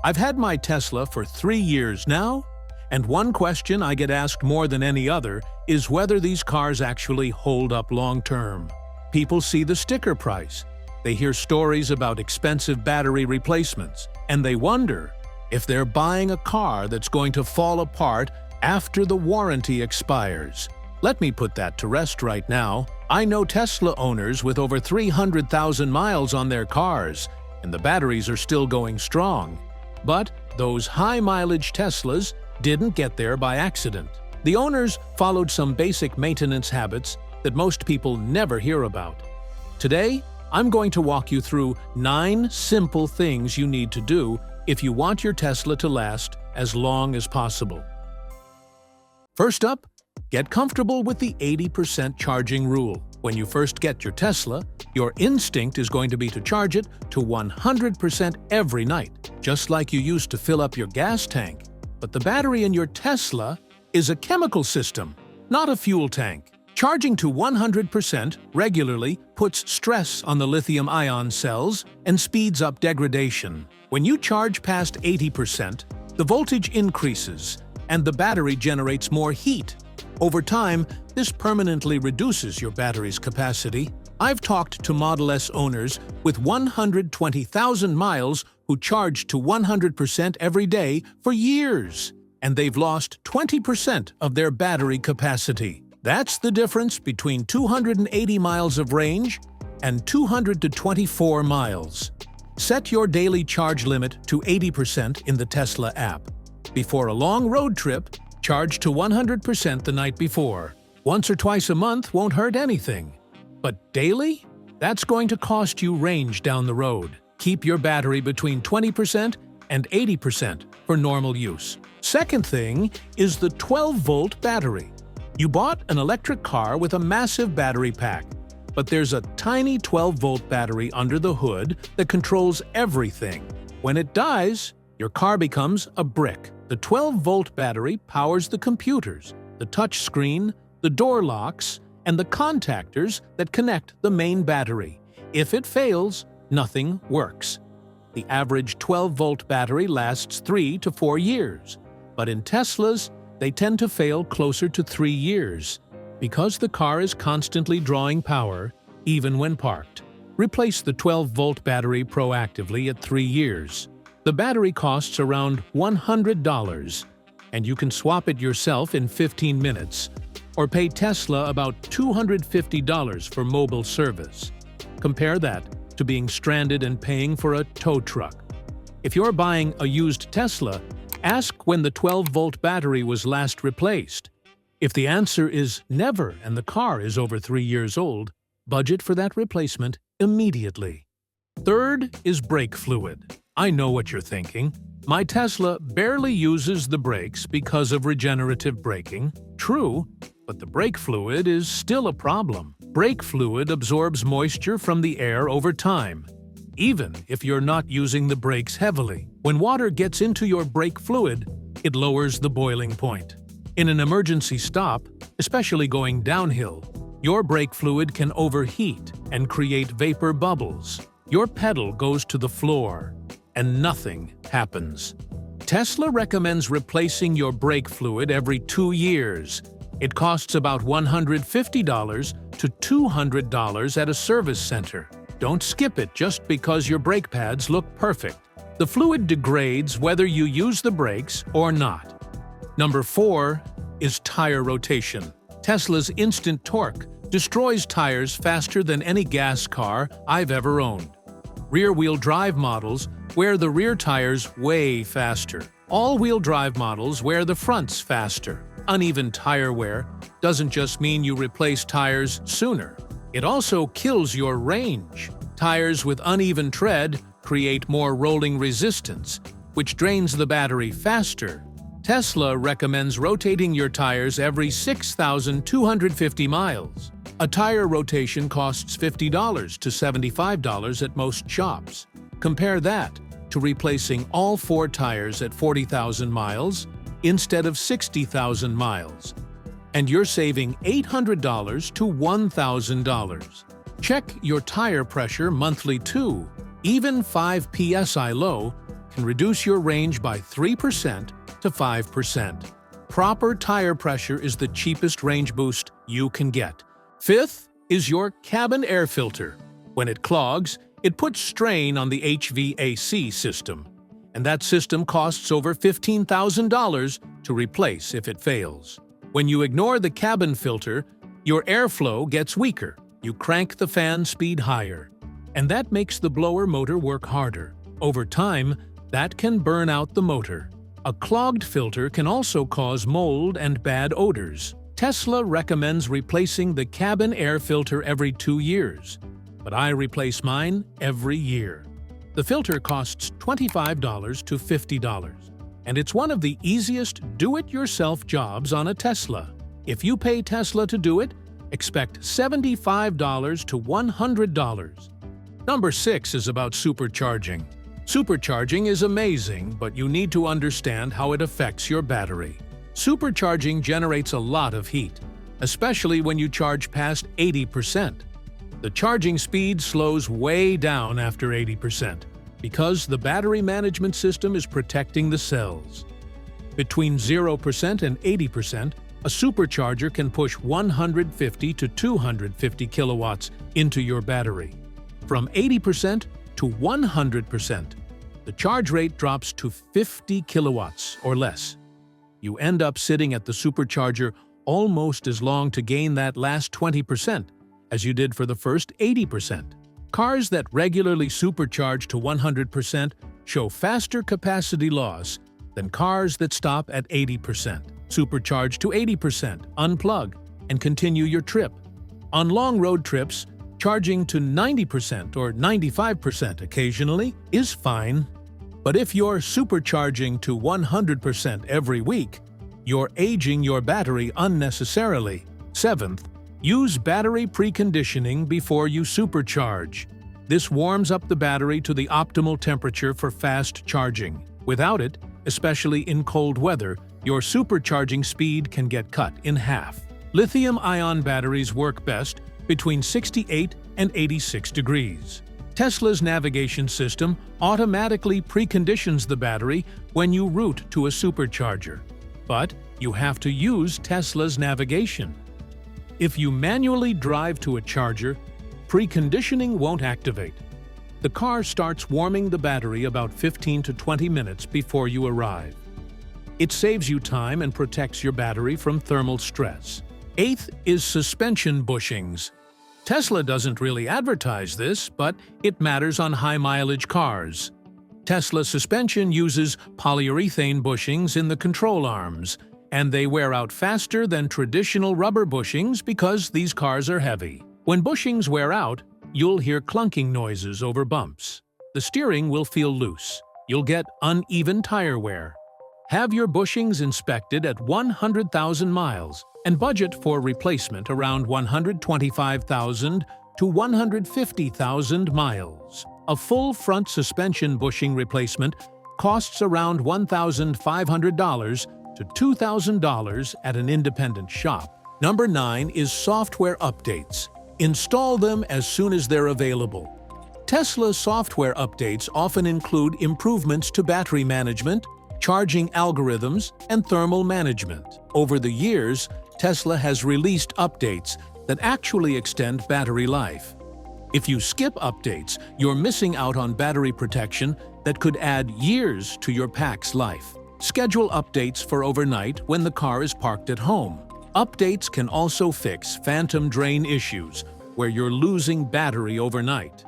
I've had my Tesla for 3 years now, and one question I get asked more than any other is whether these cars actually hold up long-term. People see the sticker price, they hear stories about expensive battery replacements, and they wonder if they're buying a car that's going to fall apart after the warranty expires. Let me put that to rest right now. I know Tesla owners with over 300,000 miles on their cars, and the batteries are still going strong. But those high-mileage Teslas didn't get there by accident. The owners followed some basic maintenance habits that most people never hear about. Today, I'm going to walk you through 9 simple things you need to do if you want your Tesla to last as long as possible. First up, get comfortable with the 80% charging rule. When you first get your Tesla, your instinct is going to be to charge it to 100% every night, just like you used to fill up your gas tank. But the battery in your Tesla is a chemical system, not a fuel tank. Charging to 100% regularly puts stress on the lithium-ion cells and speeds up degradation. When you charge past 80%, the voltage increases and the battery generates more heat. Over time, this permanently reduces your battery's capacity. I've talked to Model S owners with 120,000 miles who charged to 100% every day for years, and they've lost 20% of their battery capacity. That's the difference between 280 miles of range and 224 miles. Set your daily charge limit to 80% in the Tesla app. Before a long road trip, charge to 100% the night before. Once or twice a month won't hurt anything. But daily? That's going to cost you range down the road. Keep your battery between 20% and 80% for normal use. Second thing is the 12-volt battery. You bought an electric car with a massive battery pack, but there's a tiny 12-volt battery under the hood that controls everything. When it dies, your car becomes a brick. The 12-volt battery powers the computers, the touch screen, the door locks, and the contactors that connect the main battery. If it fails, nothing works. The average 12-volt battery lasts 3 to 4 years, but in Teslas, they tend to fail closer to 3 years because the car is constantly drawing power, even when parked. Replace the 12-volt battery proactively at 3 years. The battery costs around $100, and you can swap it yourself in 15 minutes, or pay Tesla about $250 for mobile service. Compare that to being stranded and paying for a tow truck. If you're buying a used Tesla, ask when the 12-volt battery was last replaced. If the answer is never and the car is over 3 years old, budget for that replacement immediately. Third is brake fluid. I know what you're thinking. My Tesla barely uses the brakes because of regenerative braking. True, but the brake fluid is still a problem. Brake fluid absorbs moisture from the air over time, even if you're not using the brakes heavily. When water gets into your brake fluid, it lowers the boiling point. In an emergency stop, especially going downhill, your brake fluid can overheat and create vapor bubbles. Your pedal goes to the floor, and nothing happens. Tesla recommends replacing your brake fluid every 2 years. It costs about $150 to $200 at a service center. Don't skip it just because your brake pads look perfect. The fluid degrades whether you use the brakes or not. Number 4 is tire rotation. Tesla's instant torque destroys tires faster than any gas car I've ever owned. Rear-wheel drive models wear the rear tires way faster. All-wheel drive models wear the fronts faster. Uneven tire wear doesn't just mean you replace tires sooner. It also kills your range. Tires with uneven tread create more rolling resistance, which drains the battery faster. Tesla recommends rotating your tires every 6,250 miles. A tire rotation costs $50 to $75 at most shops. Compare that to replacing all 4 tires at 40,000 miles instead of 60,000 miles. And you're saving $800 to $1,000. Check your tire pressure monthly too. Even 5 psi low can reduce your range by 3% to 5%. Proper tire pressure is the cheapest range boost you can get. Fifth is your cabin air filter. When it clogs, it puts strain on the HVAC system, and that system costs over $15,000 to replace if it fails. When you ignore the cabin filter, your airflow gets weaker. You crank the fan speed higher, and that makes the blower motor work harder. Over time, that can burn out the motor. A clogged filter can also cause mold and bad odors. Tesla recommends replacing the cabin air filter every 2 years, but I replace mine every year. The filter costs $25 to $50, and it's one of the easiest do-it-yourself jobs on a Tesla. If you pay Tesla to do it, expect $75 to $100. Number 6 is about supercharging. Supercharging is amazing, but you need to understand how it affects your battery. Supercharging generates a lot of heat, especially when you charge past 80%. The charging speed slows way down after 80% because the battery management system is protecting the cells. Between 0% and 80%, a supercharger can push 150 to 250 kilowatts into your battery. From 80% to 100%, the charge rate drops to 50 kilowatts or less. You end up sitting at the supercharger almost as long to gain that last 20% as you did for the first 80%. Cars that regularly supercharge to 100% show faster capacity loss than cars that stop at 80%. Supercharge to 80%, unplug, and continue your trip. On long road trips, charging to 90% or 95% occasionally is fine. But if you're supercharging to 100% every week, you're aging your battery unnecessarily. Seventh, use battery preconditioning before you supercharge. This warms up the battery to the optimal temperature for fast charging. Without it, especially in cold weather, your supercharging speed can get cut in half. Lithium-ion batteries work best between 68 and 86 degrees. Tesla's navigation system automatically preconditions the battery when you route to a supercharger. But you have to use Tesla's navigation. If you manually drive to a charger, preconditioning won't activate. The car starts warming the battery about 15 to 20 minutes before you arrive. It saves you time and protects your battery from thermal stress. Eighth is suspension bushings. Tesla doesn't really advertise this, but it matters on high-mileage cars. Tesla suspension uses polyurethane bushings in the control arms, and they wear out faster than traditional rubber bushings because these cars are heavy. When bushings wear out, you'll hear clunking noises over bumps. The steering will feel loose. You'll get uneven tire wear. Have your bushings inspected at 100,000 miles and budget for replacement around 125,000 to 150,000 miles. A full front suspension bushing replacement costs around $1,500 to $2,000 at an independent shop. Number 9 is software updates. Install them as soon as they're available. Tesla software updates often include improvements to battery management, charging algorithms, and thermal management. Over the years, Tesla has released updates that actually extend battery life. If you skip updates, you're missing out on battery protection that could add years to your pack's life. Schedule updates for overnight when the car is parked at home. Updates can also fix phantom drain issues, where you're losing battery overnight.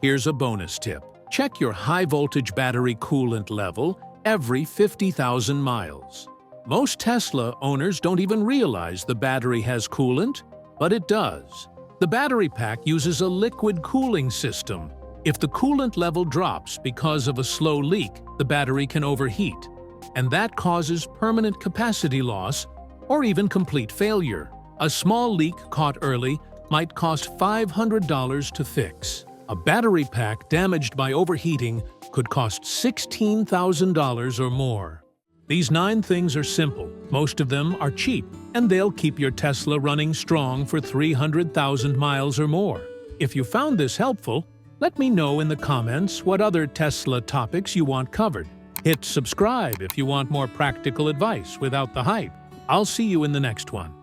Here's a bonus tip. Check your high-voltage battery coolant level every 50,000 miles. Most Tesla owners don't even realize the battery has coolant, but it does. The battery pack uses a liquid cooling system. If the coolant level drops because of a slow leak, the battery can overheat, and that causes permanent capacity loss or even complete failure. A small leak caught early might cost $500 to fix. A battery pack damaged by overheating could cost $16,000 or more. These 9 things are simple, most of them are cheap, and they'll keep your Tesla running strong for 300,000 miles or more. If you found this helpful, Let me know in the comments what other Tesla topics you want covered. Hit subscribe if you want more practical advice without the hype. I'll see you in the next one.